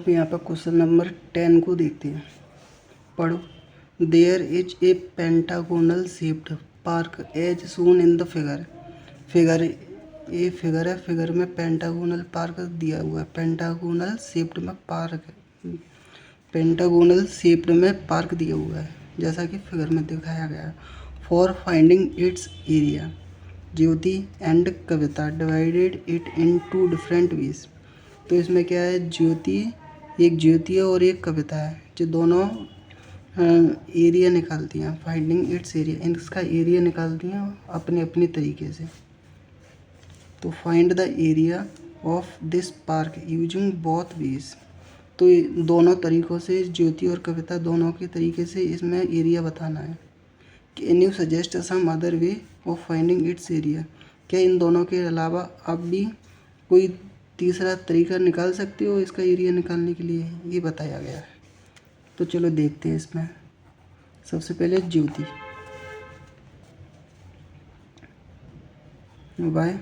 अब यहाँ पर क्वेश्चन नंबर 10 को देखते हैं। पढ़ो। There is a pentagonal shaped park as shown in the figure. Figure है, फिगर में पेंटागोनल पार्क दिया हुआ है। पेंटागोनल शेप्ड में पार्क दिया हुआ है, जैसा कि फिगर में दिखाया गया है। For finding its area, Jyoti and Kavita divided it in two different ways. तो इसमें क्या है, एक ज्योति है और एक कविता है, जो दोनों एरिया निकालती हैं। फाइंडिंग इट्स एरिया, इसका एरिया निकालती हैं अपने अपने तरीके से। तो find the area of this park using both ways. तो दोनों तरीक़ों से, ज्योति और कविता दोनों के तरीके से इसमें एरिया बताना है। Can you suggest some other way of finding its area. क्या इन दोनों के अलावा आप भी कोई तीसरा तरीका निकाल सकते हो इसका एरिया निकालने के लिए, ये बताया गया है। तो चलो देखते हैं इसमें। सबसे पहले ज्योति, बाय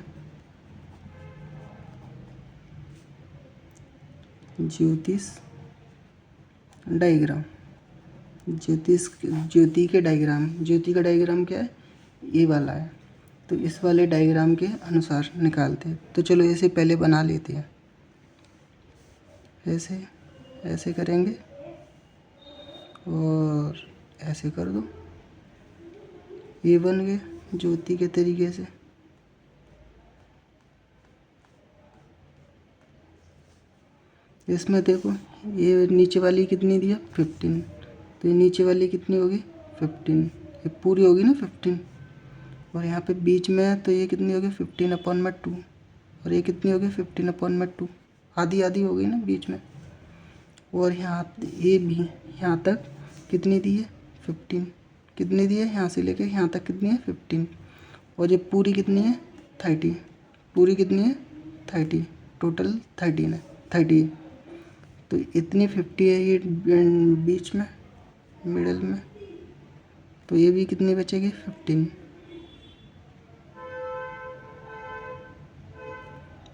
ज्योतिष डायग्राम। ज्योति का डायग्राम क्या है, ये वाला है। तो इस वाले डायग्राम के अनुसार निकालते हैं। तो चलो इसे पहले बना लेते हैं। ऐसे करेंगे और ऐसे कर दो, ये बन गए ज्योति के तरीके से। इसमें देखो, ये नीचे वाली कितनी दिया, 15। तो ये नीचे वाली कितनी होगी, 15। ये पूरी होगी ना 15। और यहाँ पे बीच में है, तो ये कितनी होगी, 15/2। और ये कितनी होगी, 15/2। आधी आधी हो गई ना बीच में। और यहाँ ये भी यहाँ तक कितनी दी है, 15। कितनी दी है, यहाँ से लेकर यहाँ तक कितनी है, 15। और ये पूरी कितनी है, 30। पूरी कितनी है, 30। टोटल 13 है, 30। तो इतनी 50 है ये बीच में, मिडल में। तो ये भी कितनी बचेगी, 15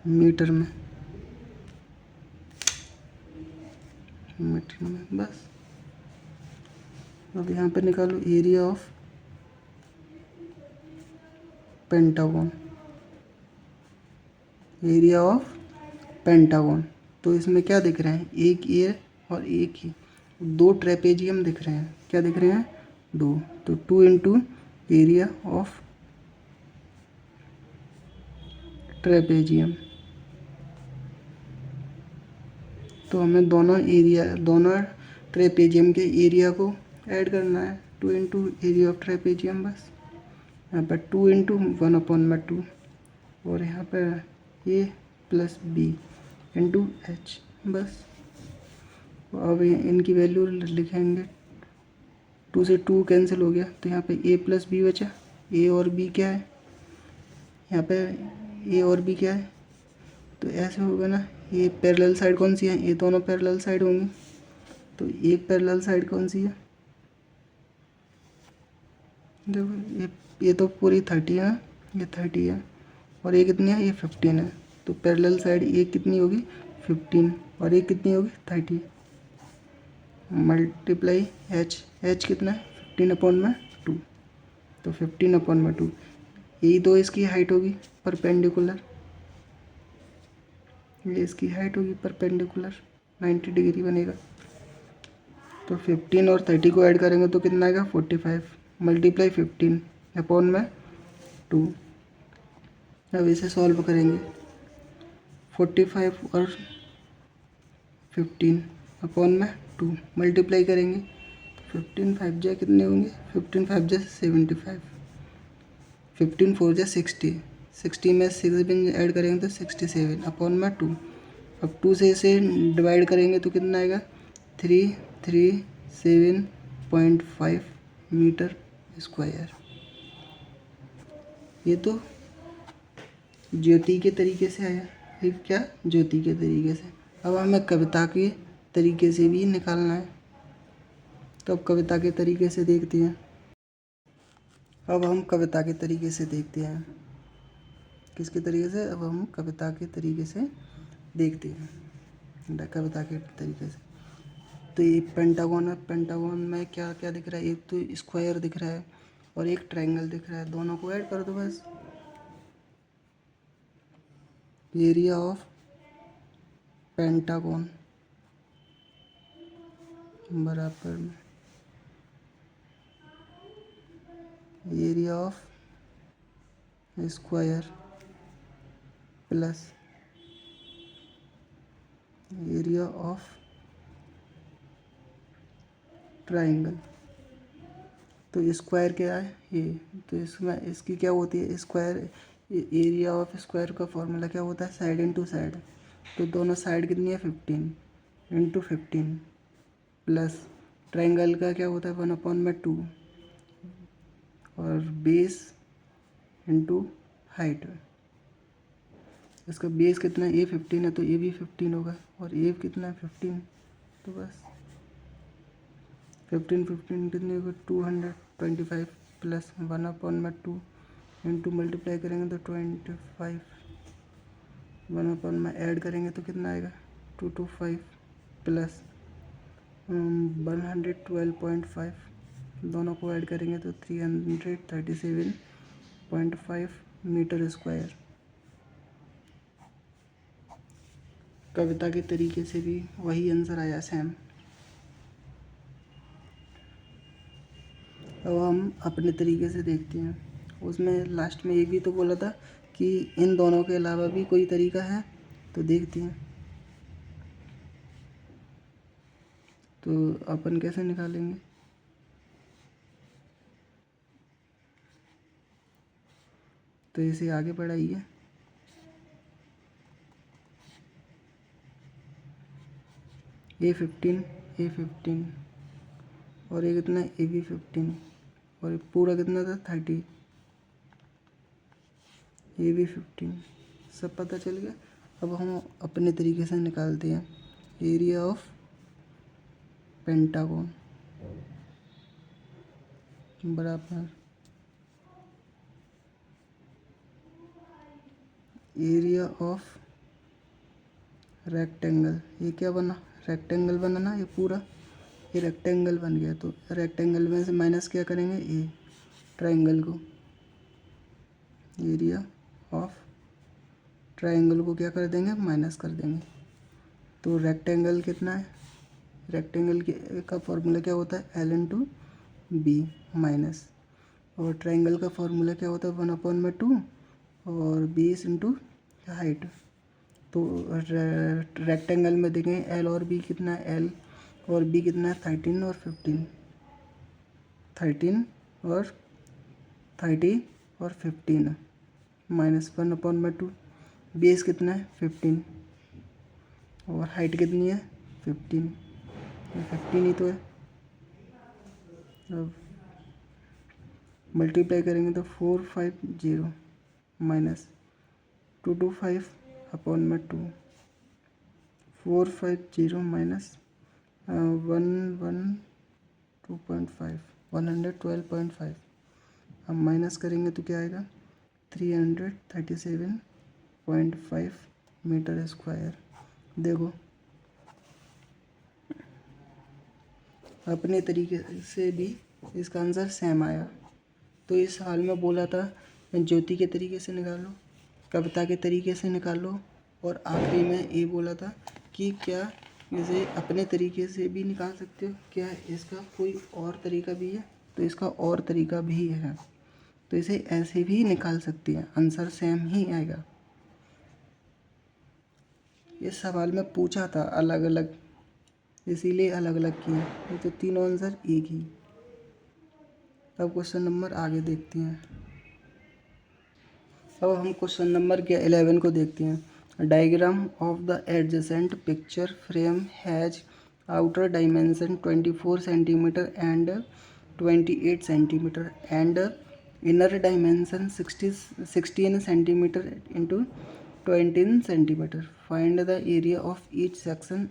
मीटर में। बस। अब यहाँ पे निकालो एरिया ऑफ पेंटागन। तो इसमें क्या दिख रहे हैं, एक ये और एक ही, दो ट्रेपेजियम दिख रहे हैं। क्या दिख रहे हैं, दो। तो 2 इंटू एरिया ऑफ ट्रेपेजियम। तो हमें दोनों ट्रेपेजियम के एरिया को ऐड करना है। 2 इंटू एरिया ऑफ ट्रेपेजियम, बस। यहाँ पर 2 इंटू 1/2। और यहाँ पर ए प्लस बी इंटू एच, बस। अब इनकी वैल्यू लिखेंगे। 2 से 2 कैंसिल हो गया, तो यहाँ पे ए प्लस बी बचा। ए और बी क्या है, यहाँ पे ए और बी क्या है, तो ऐसे होगा ना। ये पैरेलल साइड कौन सी है, ये दोनों पैरेलल साइड होंगी। तो एक पैरेलल साइड कौन सी है, देखो ये तो पूरी 30 है, ये 30 है। और ये कितनी है, ये 15 है। तो पैरेलल साइड एक कितनी होगी, 15। और एक कितनी होगी, 30। मल्टीप्लाई एच कितना है, 15/2। तो 15/2 यही तो इसकी हाइट होगी परपेंडिकुलर। ये इसकी हाइट होगी परपेंडिकुलर, 90 डिग्री बनेगा। तो 15 और 30 को ऐड करेंगे तो कितना आएगा, 45। मल्टीप्लाई 15/2। अब इसे सॉल्व करेंगे। 45 और 15/2 मल्टीप्लाई करेंगे। 15 5 जा कितने होंगे, 15 5 जा 75। 15 4 जा 60। 60 में 6 भी ऐड करेंगे तो 67/2। अब 2 से इसे डिवाइड करेंगे तो कितना आएगा, 337.5 मीटर स्क्वायर। ये तो ज्योति के तरीके से आया, ये क्या, ज्योति के तरीके से। अब हमें कविता के तरीके से भी निकालना है। तो अब कविता के तरीके से देखते हैं। अब हम कविता के तरीके से देखते हैं। किसके तरीके से, अब हम कविता के तरीके से देखते हैं। कविता के तरीके से। तो ये पेंटागन है, पेंटागन में क्या क्या दिख रहा है, एक तो स्क्वायर दिख रहा है और एक ट्रायंगल दिख रहा है, दोनों को ऐड कर दो बस। एरिया ऑफ पेंटागन बराबर में area of square plus area of triangle. तो स्क्वायर क्या है ये, तो इसमें इसकी क्या होती है स्क्वायर, एरिया ऑफ स्क्वायर का फॉर्मूला क्या होता है साइड इंटू साइड। तो दोनों साइड कितनी है 15 इंटू 15 प्लस ट्रायंगल का क्या होता है 1/2 और बेस इंटू हाइट। इसका बेस कितना है A15 है तो ये भी 15 होगा और ये कितना है 15, तो बस 15 कितनी होगी 225 प्लस 1/2 इंटू मल्टीप्लाई करेंगे तो 25, 1 ऐड करेंगे तो कितना आएगा 225 प्लस 112.5, दोनों को ऐड करेंगे तो 337.5 मीटर स्क्वायर। कविता के तरीके से भी वही आंसर आया सेम। अब हम अपने तरीके से देखते हैं, उसमें लास्ट में ये भी तो बोला था कि इन दोनों के अलावा भी कोई तरीका है, तो देखते हैं। तो अपन कैसे निकालेंगे, तो इसे आगे बढ़ाइए। A15 और ये कितना AB15 और ये पूरा कितना था 30, AB15 सब पता चल गया। अब हम अपने तरीके से निकालते हैं एरिया ऑफ पेंटागन बराबर एरिया ऑफ रेक्टेंगल। ये क्या बना रेक्टेंगल बना ना, ये पूरा ये रेक्टेंगल बन गया। तो रेक्टेंगल में से माइनस क्या करेंगे ए ट्रायंगल को, एरिया ऑफ ट्रायंगल को क्या कर देंगे माइनस कर देंगे। तो रेक्टेंगल कितना है, रेक्टेंगल का फॉर्मूला क्या होता है L/B माइनस, और ट्रायंगल का फॉर्मूला क्या होता है 1/2 और बेस इंटू हाइट। तो रेक्टेंगल में देखें L और B कितना है, L और B कितना है 13 और 15, 13 और 30 और 15 माइनस 1/2, बेस कितना है 15 और हाइट कितनी है 15, 15 ही तो है। अब मल्टीप्लाई करेंगे तो 450 माइनस 225/2, 450 माइनस 112.5, 112.5। अब माइनस करेंगे तो क्या आएगा 337.5 मीटर स्क्वायर। देखो अपने तरीके से भी इसका आंसर सेम आया। तो इस हाल में बोला था ज्योति के तरीके से निकालो, कविता के तरीके से निकालो, और आखिरी में ये बोला था कि क्या इसे अपने तरीके से भी निकाल सकते हो, क्या इसका कोई और तरीका भी है, तो इसका और तरीका भी है। तो इसे ऐसे भी निकाल सकती है, आंसर सेम ही आएगा। इस सवाल में पूछा था अलग अलग, इसीलिए अलग अलग किए, ये तो तीनों आंसर एक ही। अब क्वेश्चन नंबर आगे देखते हैं। अब हम क्वेश्चन नंबर 11 को देखते हैं। Diagram of the adjacent picture frame has outer dimension 24 centimetre and 28 centimetre and inner dimension 16 centimetre into 20 centimetre. Find the area of each section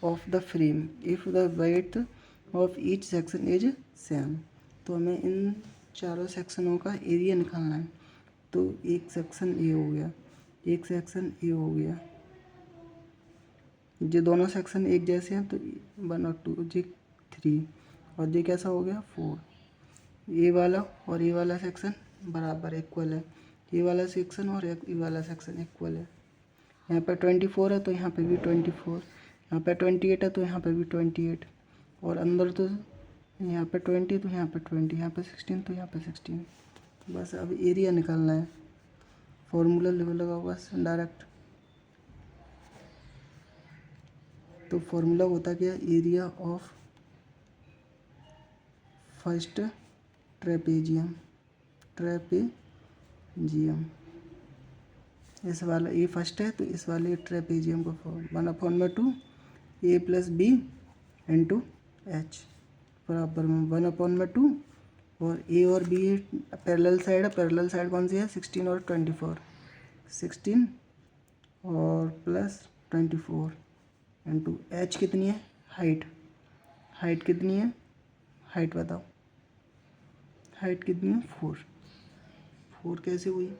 of the frame if the weight of each section is same. तो हमें इन चारों सेक्शनों का area निकालना है। तो एक section A हो गया, एक सेक्शन ए हो गया, ये दोनों सेक्शन एक जैसे हैं तो 1 और 2, ये 3 और ये कैसा हो गया 4। ये वाला और ये वाला सेक्शन बराबर इक्वल है, ये वाला सेक्शन और ये वाला सेक्शन इक्वल है। यहाँ पे 24 है तो यहाँ पे भी 24, यहाँ पे 28 है तो यहाँ पे भी 28, और अंदर तो यहाँ पे 20 तो यहाँ पे 20, यहाँ पे 16 तो यहाँ पे 16। बस अब एरिया निकालना है, फॉर्मूला लगा हुआ बस डायरेक्ट। तो फॉर्मूला होता क्या, एरिया ऑफ फर्स्ट ट्रेपेजियम, इस वाला ए फर्स्ट है तो इस वाले ट्रेपेजियम का फॉर्म 1/2 ए प्लस बी इंटू एच बराबर में 1/2, और ए और बी पैरेलल साइड है, पैरेलल साइड कौन सी है 16 और 24, 16 और प्लस 24 इंटू एच कितनी है हाइट, हाइट कितनी है, हाइट बताओ, हाइट कितनी है 4, 4 कैसे हुई,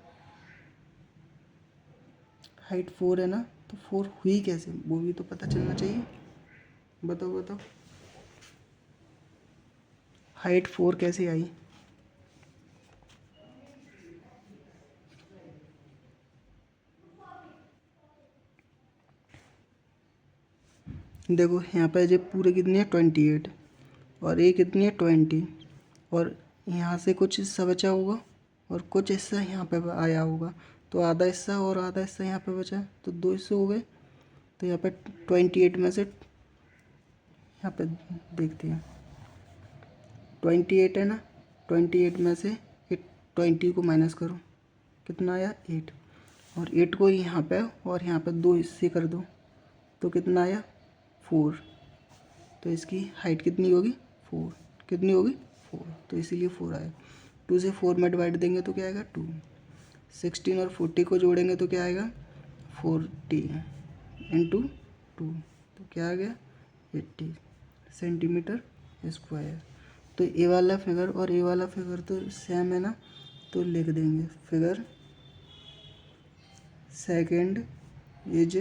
हाइट 4 है ना, तो 4 हुई कैसे वो भी तो पता चलना चाहिए। बताओ बताओ हाइट 4 कैसे आई। देखो यहाँ पे जो पूरे कितनी है 28 और ये कितनी है 20, और यहाँ से कुछ हिस्सा बचा होगा और कुछ हिस्सा यहाँ पे आया होगा, तो आधा हिस्सा और आधा हिस्सा यहाँ पे बचा, तो 2 हिस्से हो गए। तो यहाँ पे 28 में से यहाँ पे देखते हैं 28 है ना, 28 में से 20 को माइनस करो, कितना आया 8, और 8 को यहाँ पे और यहाँ पे 2 हिस्से कर दो तो कितना आया 4। तो इसकी हाइट कितनी होगी 4, कितनी होगी 4, तो इसीलिए 4 आया। 2 से 4 में डिवाइड देंगे तो क्या आएगा 2, 16 और 40 को जोड़ेंगे तो क्या आएगा 40 इंटू 2, तो क्या आ गया 80 सेंटीमीटर स्क्वायर। तो ये वाला फिगर और ये वाला फिगर तो सेम है ना, तो लिख देंगे figure second is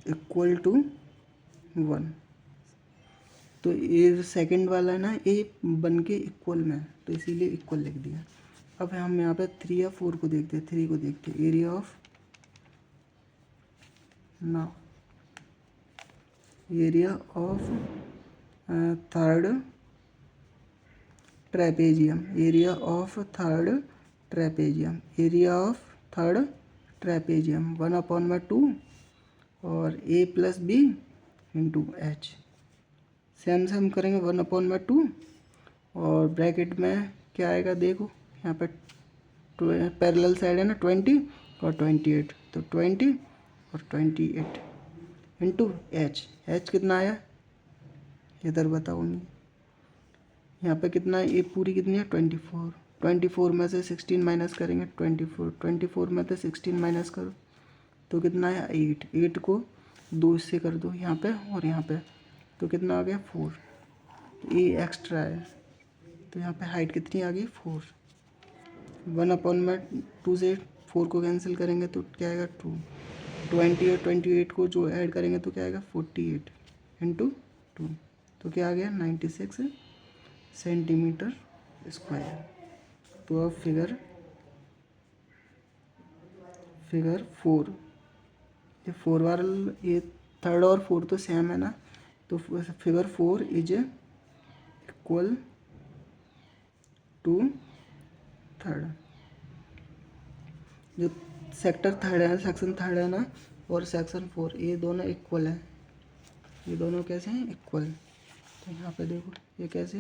equal to 1। तो ये सेकंड वाला है ना, ये बन के इक्वल में है तो इसीलिए इक्वल लिख दिया। अब हम यहाँ पे 3 या 4 को देखते हैं, 3 को देखते हैं, एरिया ऑफ ना area of third trapezium, area of third trapezium, area of third trapezium 1/2 और A plus B into H, same same करेंगे 1/2 और ब्रैकेट में क्या आएगा देखो, यहाँ पे पैरेलल साइड है ना 20 और 28, तो 20 और 28 इंटू एच, एच कितना आया इधर बताऊँगी, यहाँ पे कितना है, ये पूरी कितनी है 24, 24 में से 16 माइनस करेंगे 24, 24 में से 16 माइनस करो तो कितना है 8, 8 को 2 हिस्से कर दो यहाँ पे और यहाँ पे, तो कितना आ गया 4, तो ये एक्स्ट्रा है, तो यहाँ पे हाइट कितनी आ गई 4, 1/2 से 4 को कैंसिल करेंगे तो क्या आएगा 2, 20 और 28 को जो ऐड करेंगे तो क्या आएगा 48 इंटू 2, तो क्या आ गया 96 सेंटीमीटर स्क्वायर। तो अब फिगर 4, ये 4 वाला, ये थर्ड और 4 तो सेम है ना, तो figure 4 is equal to third, जो सेक्टर थर्ड है, सेक्शन थर्ड है ना, और सेक्शन 4 ये दोनों इक्वल है, ये दोनों कैसे हैं इक्वल। तो यहाँ पे देखो ये कैसे